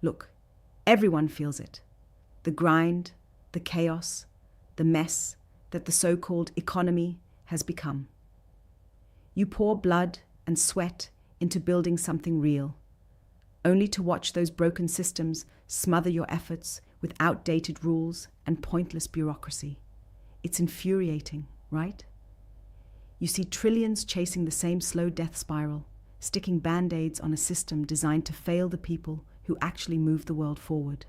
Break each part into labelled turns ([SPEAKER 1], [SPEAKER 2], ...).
[SPEAKER 1] Look, everyone feels it. The grind, the chaos, the mess that the so-called economy has become. You pour blood and sweat into building something real, only to watch those broken systems smother your efforts with outdated rules and pointless bureaucracy. It's infuriating, right? You see trillions chasing the same slow death spiral, sticking band-aids on a system designed to fail the people who actually move the world forward.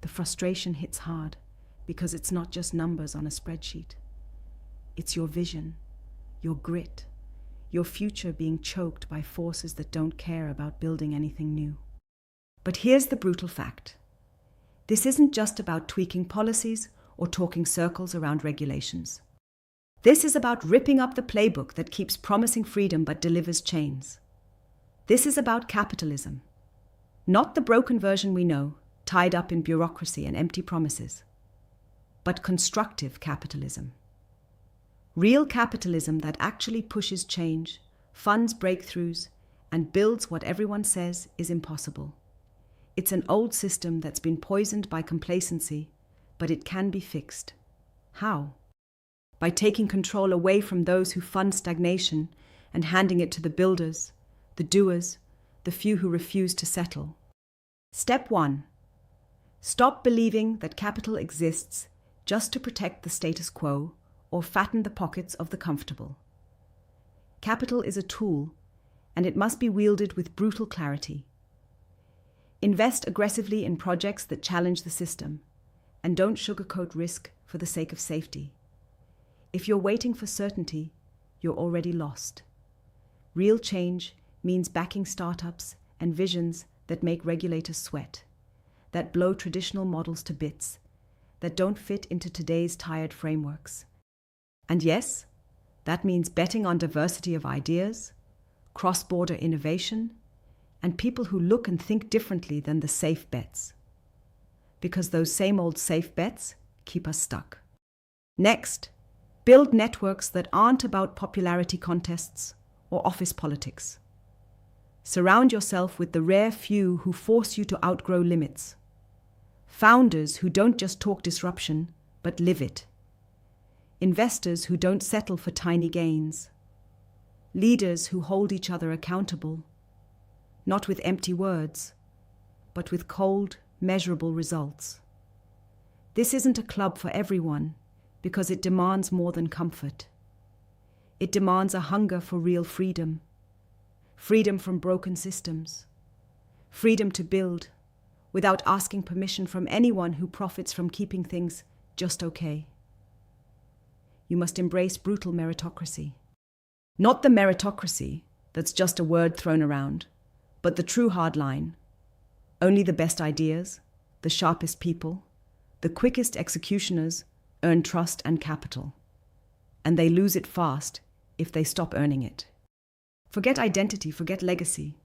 [SPEAKER 1] The frustration hits hard because it's not just numbers on a spreadsheet. It's your vision, your grit, your future being choked by forces that don't care about building anything new. But here's the brutal fact. This isn't just about tweaking policies or talking circles around regulations. This is about ripping up the playbook that keeps promising freedom but delivers chains. This is about capitalism. Not the broken version we know, tied up in bureaucracy and empty promises, but constructive capitalism. Real capitalism that actually pushes change, funds breakthroughs, and builds what everyone says is impossible. It's an old system that's been poisoned by complacency, but it can be fixed. How? By taking control away from those who fund stagnation and handing it to the builders, the doers, the few who refuse to settle. Step 1. Stop believing that capital exists just to protect the status quo or fatten the pockets of the comfortable. Capital is a tool, and it must be wielded with brutal clarity. Invest aggressively in projects that challenge the system, and don't sugarcoat risk for the sake of safety. If you're waiting for certainty, you're already lost. Real change means backing startups and visions that make regulators sweat, that blow traditional models to bits, that don't fit into today's tired frameworks. And yes, that means betting on diversity of ideas, cross-border innovation, and people who look and think differently than the safe bets. Because those same old safe bets keep us stuck. Next, build networks that aren't about popularity contests or office politics. Surround yourself with the rare few who force you to outgrow limits. Founders who don't just talk disruption, but live it. Investors who don't settle for tiny gains. Leaders who hold each other accountable, not with empty words, but with cold, measurable results. This isn't a club for everyone because it demands more than comfort. It demands a hunger for real freedom. Freedom from broken systems. Freedom to build without asking permission from anyone who profits from keeping things just okay. You must embrace brutal meritocracy. Not the meritocracy that's just a word thrown around, but the true hard line. Only the best ideas, the sharpest people, the quickest executioners earn trust and capital. And they lose it fast if they stop earning it. Forget identity, forget legacy.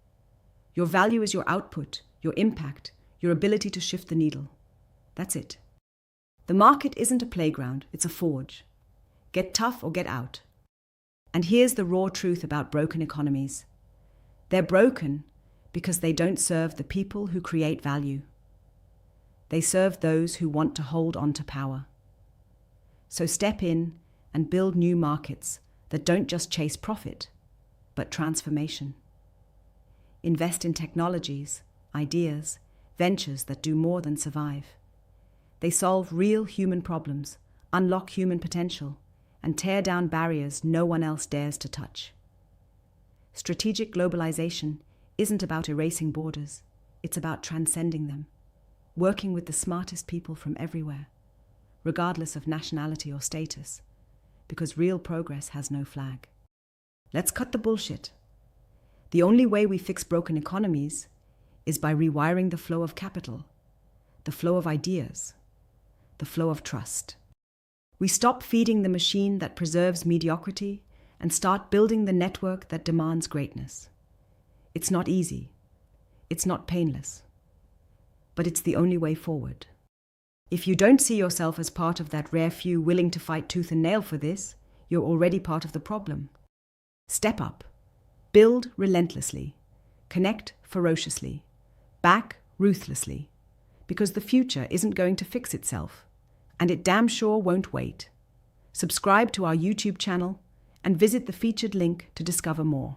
[SPEAKER 1] Your value is your output, your impact, your ability to shift the needle. That's it. The market isn't a playground, it's a forge. Get tough or get out. And here's the raw truth about broken economies. They're broken because they don't serve the people who create value. They serve those who want to hold on to power. So step in and build new markets that don't just chase profit, but transformation. Invest in technologies, ideas, ventures that do more than survive. They solve real human problems, unlock human potential, and tear down barriers no one else dares to touch. Strategic globalization isn't about erasing borders, it's about transcending them, working with the smartest people from everywhere, regardless of nationality or status, because real progress has no flag. Let's cut the bullshit. The only way we fix broken economies is by rewiring the flow of capital, the flow of ideas, the flow of trust. We stop feeding the machine that preserves mediocrity and start building the network that demands greatness. It's not easy. It's not painless. But it's the only way forward. If you don't see yourself as part of that rare few willing to fight tooth and nail for this, you're already part of the problem. Step up. Build relentlessly. Connect ferociously. Back ruthlessly, because the future isn't going to fix itself, and it damn sure won't wait. Subscribe to our YouTube channel and visit the featured link to discover more.